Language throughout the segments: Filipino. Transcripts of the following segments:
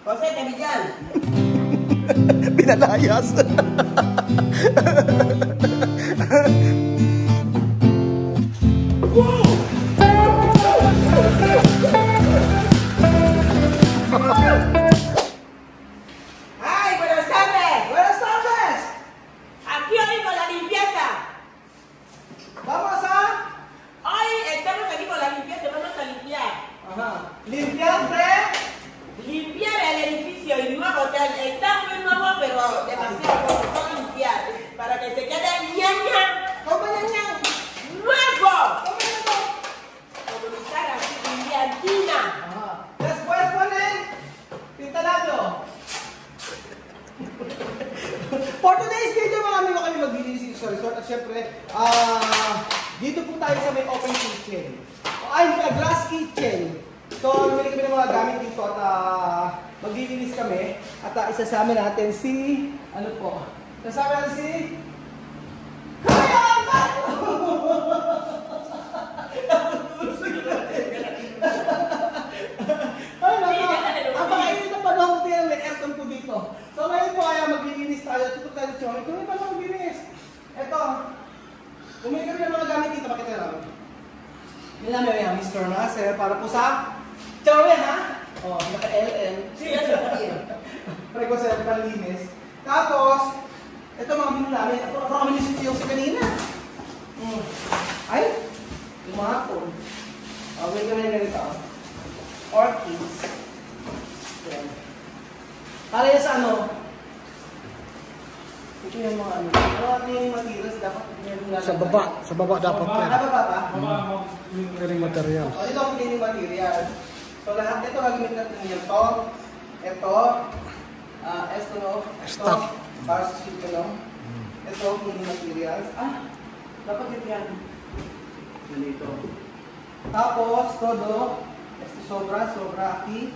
Jose, kami dyan. Pinalayas. ¡Ay, buenas tardes! ¡Buenas tardes! Aquí hoy con la limpieza. Vamos a... Hoy estamos aquí con la limpieza, vamos a limpiar. Ajá. Limpiar, Limpiar el edificio y nuevo hotel. Está muy nuevo, pero demasiado poco. Vamos a limpiar para que se quede ñaña. ¿Cómo ñaña? ¡Nuevo! Como estar así, brillantina. Ajá. Después ponen pintalado. For today's video mga amigo kami maglilinis sa resort at syempre dito po tayo sa may open kitchen. Ay, glass kitchen. So, namili kami ng mga gamit dito at maglilinis kami at isasama natin si, ano po, isasama natin si Kuya Ambat! Napakainit ang panahon ko din, may aircon po dito. So, ngayon po kaya maglilinis tayo. Tutok tayo sa chong. Ito may paano maglilinis. Ito, bumili kami ng mga gamit dito. Pakita lang. Yun namin yung Mr. Nasser para po sa Chome, ha? O, naka-LM. Sí, eso está bien. Pare ko sa panlinis. Tapos, ito mga binu namin. Ito kami ni yung sa kanina. Ay, lumahapon. Bumili kami ng ganito. Orchids. Yan. Para yan sa ano? Ito yung mga ano. Ano yung materials dapat Sa baba dapat yan. Baba pa? Cleaning material. O, ito ang cleaning material. So, lahat ito gagamit natin yan. Ito, ito, para sa sheet ko, ito, cleaning materials. Dapat ito yan. Ganito. Tapos, todo, ito sobra, aquí,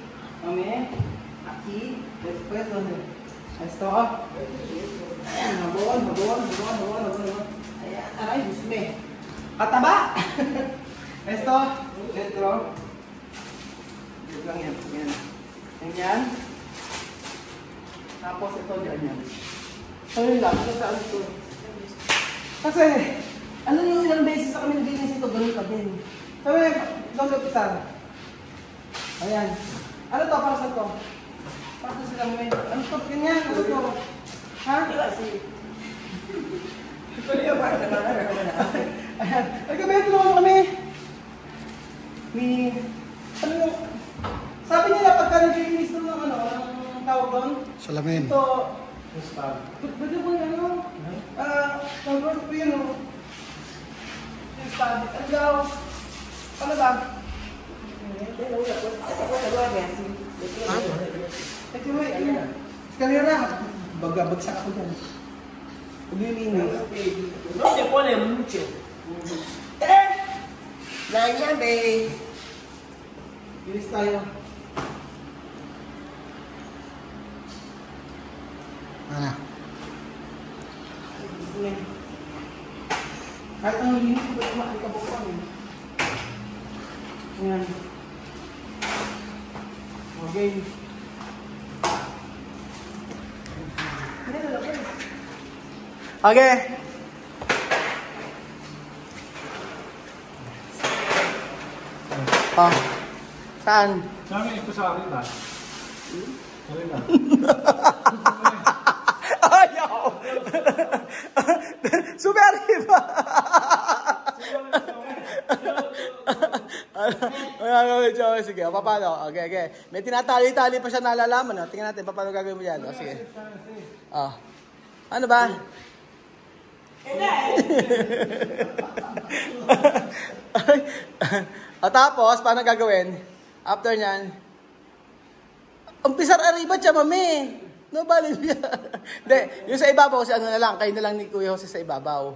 aquí, después, donde? Ito, ayan, habon. Ayan, aray, busme. Kataba! Ito, dentro. Dito lang yan. Yan. Tapos ito dyan yan. So yun lang, ito saan ito. Kasi, ano yung ilang beses na kami naglinis ito, ganun ka din. Sabi, itong kapitan. Ayan. Ano to? Para saan to? Para to sila may... Ano to? Ganyan? Ano to? Ha? Así. Pero yo para que Ayan. Ay, kabito naman kami. Ano yung... Sabi nila pagka naglilinis ng ano, ang tawag doon? Salamin. Ito... Pwede po yung ano? Tawag po yun, o. Yung stab. Ano daw? Ano ba? Ito mo, eskalera. Bagsak ako dyan. Paglilinis. no se pone mucho. Nanya, baby. Linis tayo. Ano? Kahit ang linis, ba't makikabukang eh. Ayan. Okay. Okay. Saan? Sabi ito sa akin ba? Sabi ba? Ayaw! Suberi ba? Sige, paano? Okay. May tinatali-tali pa siya nalalaman. Tingnan natin, paano gagawin mo yan? Sige. Ano ba? Tapos, paano gagawin? After nyan, umpisar arriba siya, mami. No, bali niya. Hindi, yung sa ibabaw, kasi ano na lang, kayo na lang ni Kuya Jose sa ibabaw.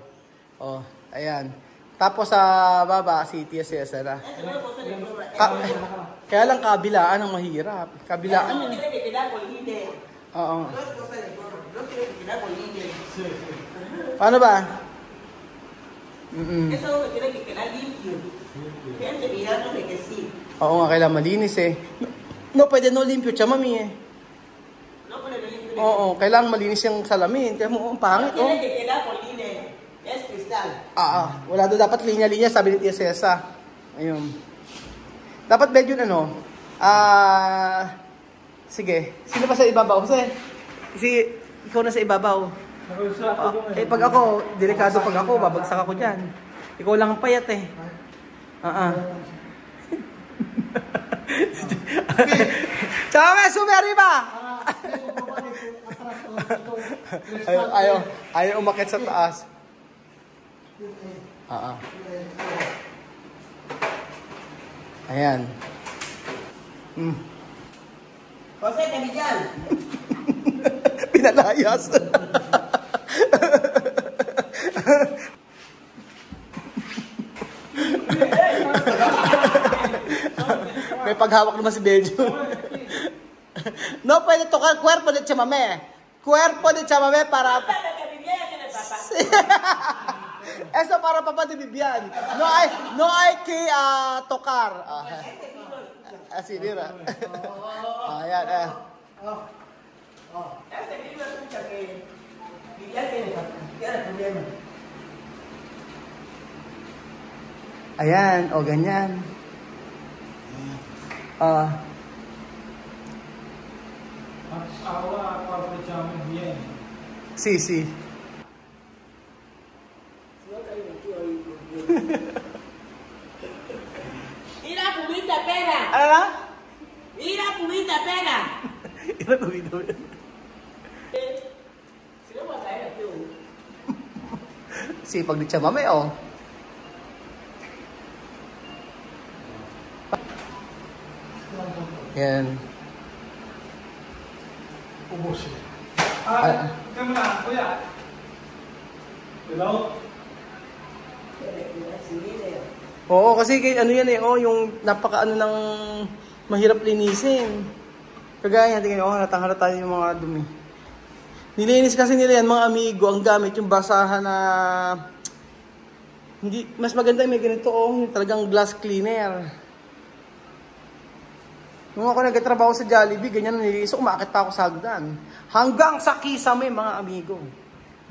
Oh, ayan. Tapos sa baba, si Tia Cesar. Kaya lang kabilaan ang mahirap. Kabilaan yun. Oo. Paano ba? Eso es lo que tiene que quedar limpio. Gente mirando de que sí. Oo nga, kailangan malinis eh. No, pwede no limpyo siya, mami eh. No, pero nalito. Oo, kailangan malinis yung salamin. Kaya mo, ang pangit, oh. Tiene que quedar con línea. Es cristal. Wala doon dapat linya-linya, sabi ni Tia Cesa. Ayun. Dapat medyo sige. Sino pa sa ibabaw? Sige, ikaw na sa ibabaw. Pag ako, delikado pag ako, babagsak ako dyan. Ikaw lang ang payat eh. Tsaka sumi arriba! Ayaw umakit sa taas. Ayan. José, kami dyan. Pinalayas. May paghawak naman si Benjo. No puede tocar cuerpo de chamamé. Cuerpo de chamamé para... Eso para papá de Vivian. No hay que tocar. Así, mira. Ayan, Este libro es mucha que Vivian tiene problema. Ayan, o ganyan. Agua cuerpo de chamamé bien. Sí. Mira, pumita, pera. Ano na? Mira, pumita, pera. Ilan uminom yan? Sino ba tayo na yun? Sipag di chamamé, oh. Yan. Ubos siya. Tingnan mo na, kuya. Hello? Oo, kasi ano yan eh, yung napaka ng mahirap linisin. Kagaya, tingnan nyo, halata yung mga dumi. Nilinis kasi nila yan, mga amigo, ang gamit yung basahan na... Hindi, mas maganda may ganito, yung talagang glass cleaner. Nung ako nagtatrabaho sa Jollibee, ganyan nilinis ako, umakit pa ako sa hagdan. Hanggang sa Kisame, mga amigo.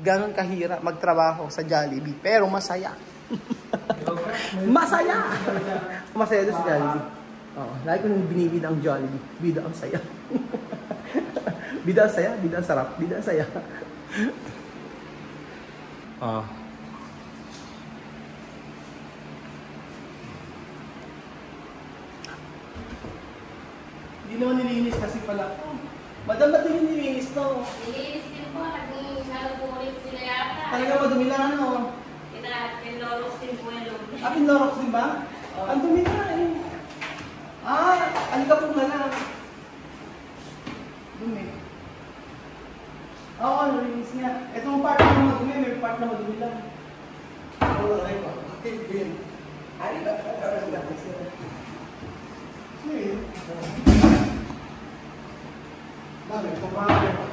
Ganon kahirap magtrabaho sa Jollibee, pero masaya. Masaya! Masaya doon sa Jollibee. Oo, lagi ko nung binibida ang Jollibee. Bida ang saya. Bida ang saya, bida ang sarap, bida ang saya. Hindi naman nilinis kasi pala. Madam, ba't hindi nilinis to? Nilinis din po, nagpukulit sila yata. Talaga madumi lang ano? Pinloros din po yung loob. Pinlorox din ba? Ang dumi na eh. Alika po na lang. Dumi. Oo, nalinis niya. Itong part na madumi, may part na madumi lang. Oo, ay pa. Ari ba? Ari ba? Bakit? Kumakain pa.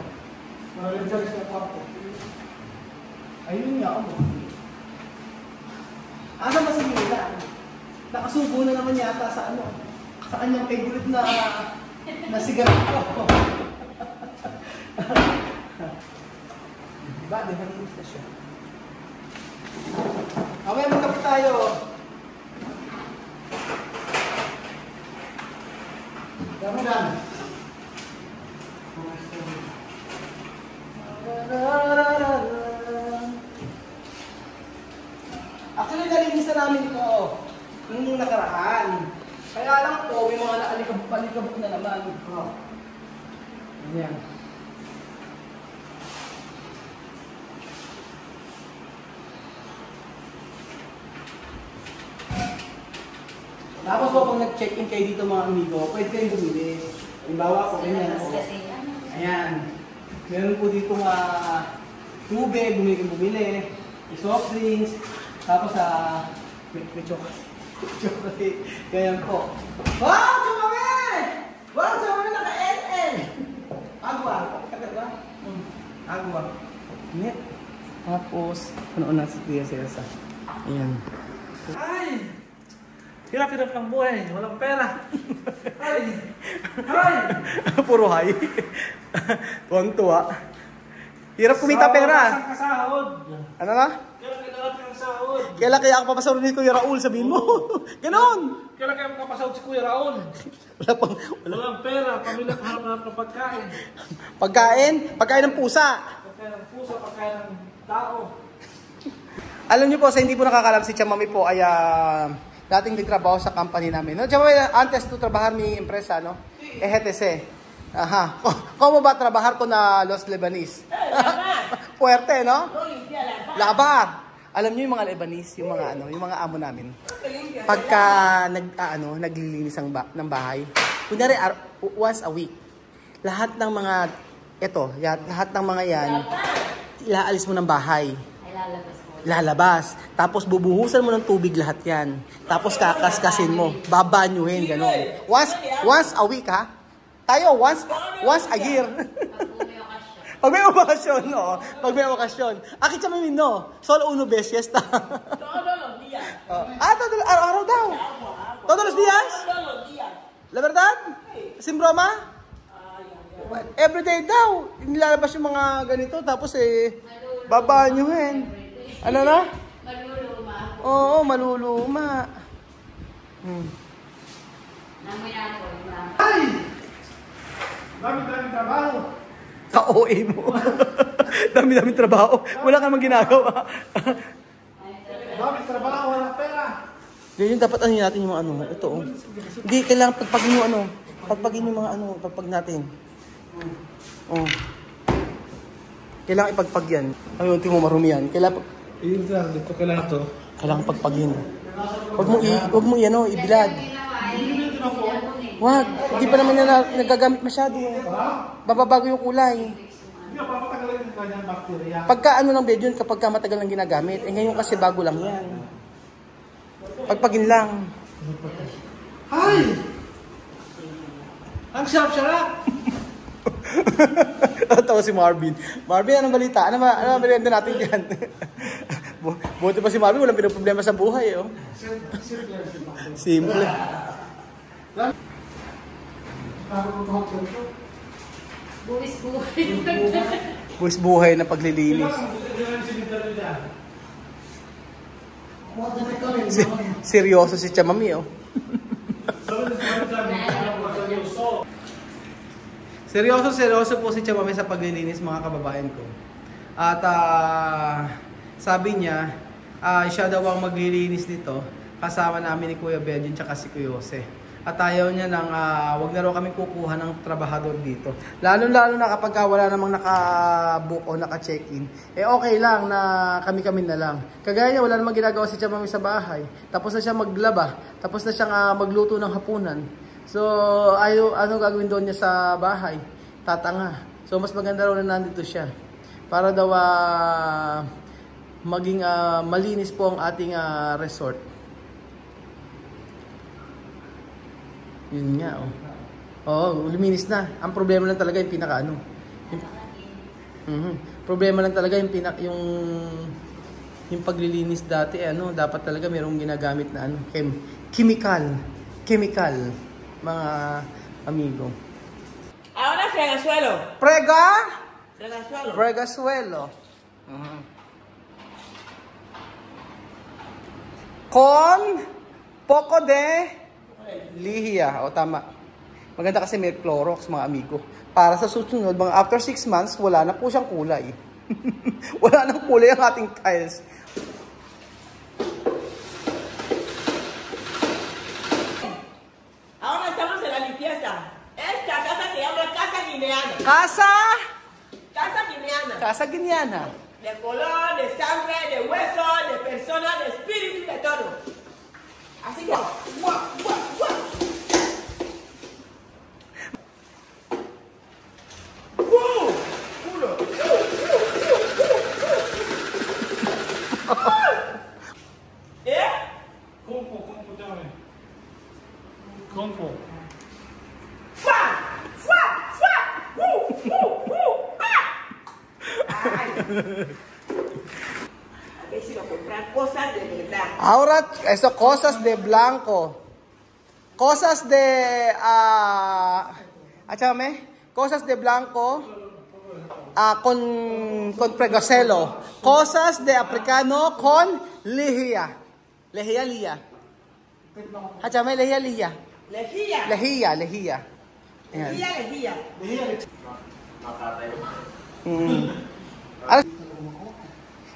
Nare-judge na pa ako. Ayun nga ako. Asa ba si Mila? Nakasubo na naman yata sa ano? Sa kanyang favorite na sigarilyo. Diba? Di ba nilinis na siya? Okay, magkape tayo. Dami. Actually, nalinis na namin ito nung nakaraan. Kaya lang po, may mga naalikabok na naman. Ayan. Tapos po, pag nag-check-in kayo dito mga amigo, pwede kayong bumili. Halimbawa po, ganyan. Ayan. Meron po dito tubig, bumili. Soft drinks. Tapos may chocolate. Ganyan po. Wow! Chocolate! Wow! Chocolate naka-LL! Agua. Agua. Agua. Net. Tapos, ano na si Tia Cesa. Ayan. Ay! Hirap-hirap ng buhay. Walang pera. Ay! Puro hay. Tuwang-tuwa. Hirap kumita pera. Saan ka sahod? Ano na? Kailan kailangan kang sahod? Kailan kaya ako papasahod ni Kuya Raul, sabihin mo. Ganon. Kailan kaya makapasahod si Kuya Raul? Wala. Walang pera, pamilya hanap ng pagkain. Pagkain ng pusa. Pagkain ng pusa, pagkain ng tao. Alam niyo po, sa hindi po nakakalam, si Chamami po ay dating nagtrabaho sa company namin. No, Chamami, antes to trabajar mi empresa, no? EGTC. Ajá. ¿Cómo va a trabajar con los Lebanese? Fuerte, no? Labar. Alam niyo yung mga Lebanese, yung mga amo namin. Pagka naglilinis ng bahay, kunyari once a week, lahat ng mga yan, ilaalis mo ng bahay. Lalabas. Tapos bubuhusan mo ng tubig lahat yan. Tapos kakaskasin mo. Babanyuhin, gano'n. Once a week, ha? Tayo, once a year. Pag may okasyon, no? Pag may okasyon. Akit sa mamin, no? Solo uno beses, ta. Todos los días. Araw-araw daw. Todos los días? Todos los días. La verdad? Sin broma? Everyday daw. Nilalabas yung mga ganito, tapos babanyuhin. Ano na? Maluluma. Oo, maluluma. Namaya ko. Ay! Dami-dami trabaho. Ka-OA mo. Dami-dami trabaho. Wala kang ginagawa. Dami trabaho, walang pera. Yun dapat natin yung mga ito. Oh. Hindi, kailangan pagpagin yung pagpagin yung mga pagpag natin. Oh. Kailangan ipagpag yan. Ayun, tingnan mo marumi yan. Kailangan to. Kailangan pagpagin. Huwag mo ibilad. Wag, hindi pa naman yan nagagamit masyado. Bababago yung kulay. Hindi pa patagalan yung kanyang bakterya. Pagka lang bed yun, kapag matagal lang ginagamit. Ngayon kasi bago lang yan. Pagpagin lang. Ay! Ang sarap-sarap! Tawa si Marvin. Marvin, anong balita? Ano merienda natin dyan? Buti pa si Marvin, walang pinoproblema sa buhay. Oh. Simple. Buwis buhay na paglilinis. Seryoso si Chamami, oh. Seryoso po si Chamami sa paglilinis, mga kababayan ko. At sabi niya, siya daw ang maglilinis nito kasama namin ni Kuya Benjin tsaka si Kuya Jose. At ayaw niya nang wag na raw kami kukuha ng trabahador dito. Lalo na kapag wala namang naka-book o naka-check-in. Okay lang na kami-kami na lang. Kagaya niya, wala namang ginagawa si Chamami sa bahay. Tapos na siya maglaba. Tapos na siyang magluto ng hapunan. So, ano gagawin doon niya sa bahay? Tatanga. So, mas maganda raw na nandito siya. Para daw maging malinis po ang ating resort. Yun nga, oh. Oo, luminis na. Ang problema lang talaga yung Problema lang talaga yung yung paglilinis dati, dapat talaga mayroong ginagamit na chemical, mga amigo. Ahora fregasuelo. Fregasuelo. Con poco de lihia, tama. Maganda kasi may Clorox, mga amigo. Para sa susunod, mga after 6 months, wala na po siyang kulay. Wala nang kulay ang ating tiles. Ahora estamos en la limpieza. Esta casa se llama Casa Guineana. Casa Guineana. De color, de sangre, de hueso, de persona, de espíritu, de todo. Así que, Kung-fu. si lo comprar cosas de verdad. Ahora, eso, cosas de blanco. Cosas de cosas de blanco con pregoselo. Cosas de africano con lejía. Lejía. Hachame lejía. Lejía. Lejía. Ayan. Lejía.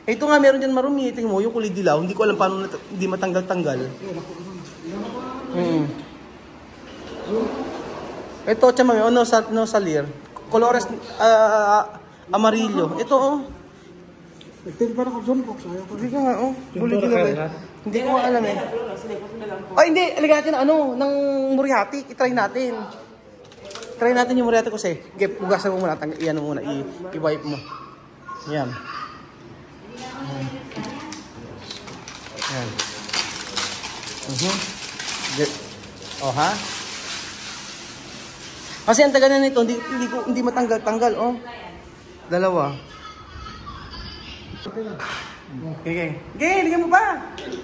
Ito nga meron dyan marumi. Tingnan mo yung kulay dilaw. Hindi ko alam paano hindi matanggal-tanggal. Ito chama no salir. Colores amarillo. Ito Nagtin pa na ko zoom box. Hindi ka nga Hindi ko alam eh. Ay hindi, alagyan natin ng muriatic. I-try natin. Try natin yung muriatic kasi. Pugasan mo muna, iyan mo muna, i-wipe mo. Yan. Yan. Oh ha? Kasi ang tagal na nito, hindi matanggal-tanggal, oh. Dalawa. Okay. Ligyan mo pa.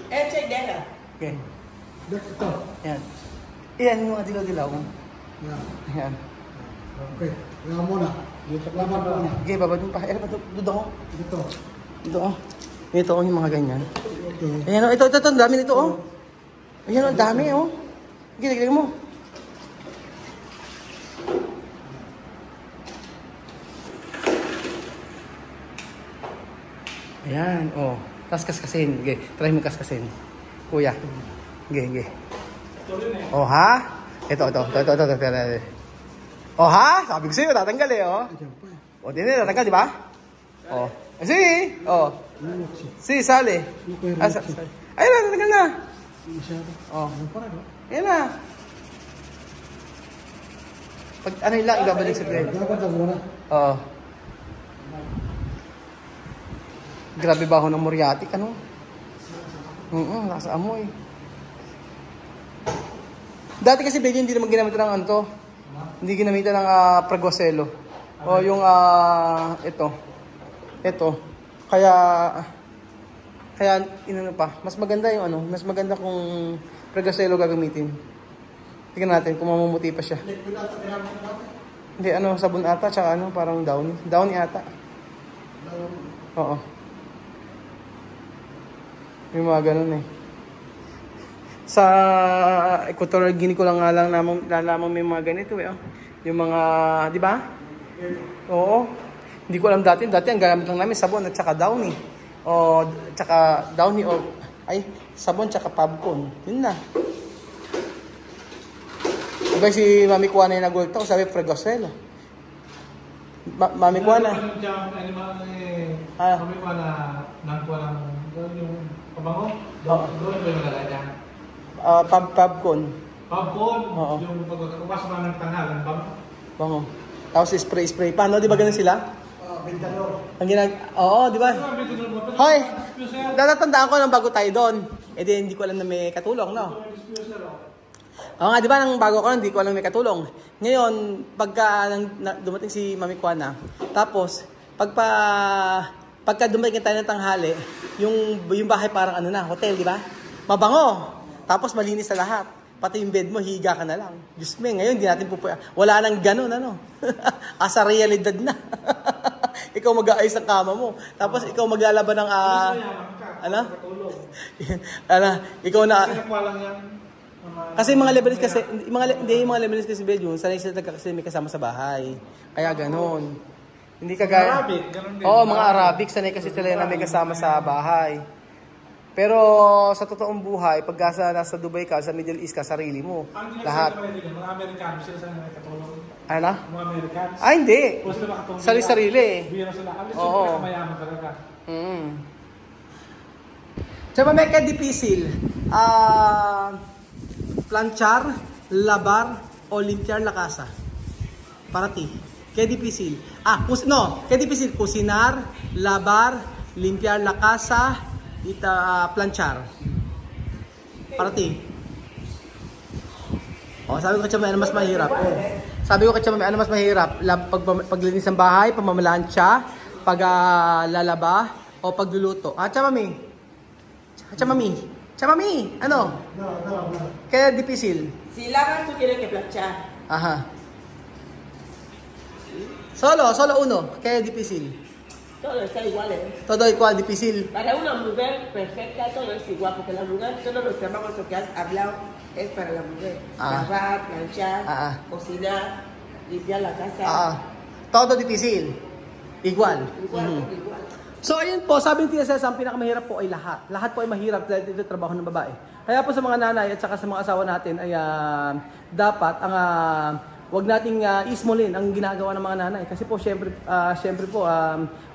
Eche dela. Okay. Ito. Yan. Iyan yung mga dilaw-dilaw. Yan. Okay. Laman muna. Laman muna. Okay, babad mo pa. Dito ko. Dito. Ito, oh. Ito, oh, yung mga ganyan. Okay. Ayan, oh. Ito, ang dami nito, oh. Ayan, ang dami, oh. Ligyan mo. Ayan, oh. Tapos kaskasin. Okay, try mo kaskasin. Kuya. Okay. Oh, ha? Ito. Oh, ha? Sabi ko sa'yo, tatanggal eh, oh. O, di na, tatanggal, di ba? Oh. Sige. Oh. Si, sali. Ayun na, tatanggal na. Oh. Ayan na. Pag ano lang, ibabalik sa play. Oo. Grabe ba ako ng muriatic, ano? Nasa amoy. Dati kasi medyo hindi naman ginamit ng ano to. Hindi ginamitan ng pregoselo. O yung ito. Kaya inano pa. Mas maganda yung mas maganda kung pregoselo gagamitin. Tingnan natin kung mamumuti pa siya. Hindi, sabon ata, tsaka parang downy. Downy ata. Oo. Yung mga ganun eh. Sa Equatorial Guinea ko lang nalaman may mga ganito eh. Oh. Yung mga, di ba? Oo. Hindi ko alam dati. Dati ang gamit lang namin sabon at saka downy. O, tsaka downy o, sabon tsaka popcorn. Yun na. Diba si Mami Kuana yung nagulta ko, sabi pregoselo. Mami Kuana. Mami Kuana, nangkuha lang yung pabango? Doon ba yung malalay niya? Popcorn. Popcorn? Oo. Yung pagkakapasok na ng tanghal, ang bango? Bango. Tapos spray. Paano? Di ba ganun sila? Bintador. Ang oo, di ba? Hoy! Natatandaan ko nang bago tayo doon. Hindi ko alam na may katulong, no? Oo nga, di ba? Nang bago ko hindi ko alam may katulong. Ngayon, pagka dumating si Mami Kuana, tapos, pagka dumating tayo ng tanghali, yung bahay parang hotel, di ba? Mabango. Tapos malinis sa lahat. Pati yung bed mo, higa ka na lang. Diyos me, ngayon hindi natin wala nang ganun, Asa realidad na. Ikaw mag-aayos ng kama mo. Tapos ikaw maglalaban ng ikaw na kasi mga Lebanese kasi mga Lebanese kasi bedroom, sanay sila kasi may kasama sa bahay. Kaya ganoon. Hindi kagaya Arabic, ganun din. Oo, mga Arabic sanay kasi sila na may kasama sa bahay. Pero sa totoong buhay, pag nasa Dubai ka, sa Middle East ka, sarili mo. Lahat. Mga Amerikano sila sa katulong. Ano? Mga Americans. Hindi. Sila makatulong. Sarili eh. Bira sila. Alis Oo. yung pinakamayaman talaga. Sa mameka dipisil, planchar, labar, o limpiar la casa. Para ti. Kaya dipisil. Kaya dipisil. Kusinar, labar, limpiar la casa, planchar. Para ti. Sabi ko ano mas mahirap. Ano mas mahirap? Paglinis ng bahay, pamamalansya, paglalaba, o pagluluto. Chamami. Chamami, ano? No. Kaya difícil. Si lavas, tú tienes que planchar. Ajá. Solo uno, kaya difícil. Todo está igual, ¿eh? Todo igual, difícil. Para una mujer perfecta todo es igual, porque la mujer, todos los trabajos que has hablado es para la mujer. Ah. Lavar, planchar, Ah. cocinar, limpiar la casa. Todo difícil. Igual. Igual, Mhm. todo igual. So ayun po, sabi ng TSS, ang pinakamahirap po ay lahat. Lahat po ay mahirap dahil ito trabaho ng babae. Kaya po sa mga nanay at saka sa mga asawa natin ay dapat ang wag nating ismulin ang ginagawa ng mga nanay. Kasi po syempre po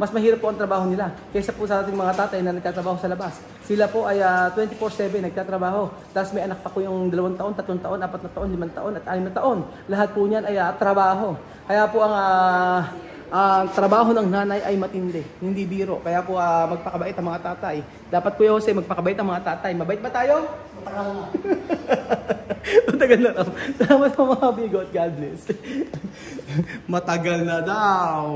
mas mahirap po ang trabaho nila kaysa po sa ating mga tatay na nagtatrabaho sa labas. Sila po ay 24/7 nagtatrabaho. Tapos may anak pa ko yung 2 taon, 3 taon, 4 na taon, 5 taon at 6 na taon. Lahat po niyan ay trabaho. Kaya po ang trabaho ng nanay ay matindi, hindi biro. Kaya po magpakabait ang mga tatay. Dapat Kuya Jose, magpakabait ang mga tatay. Mabait ba tayo? Matagal na. Matagal na daw. Salamat po mga bigot. God bless. Matagal na daw.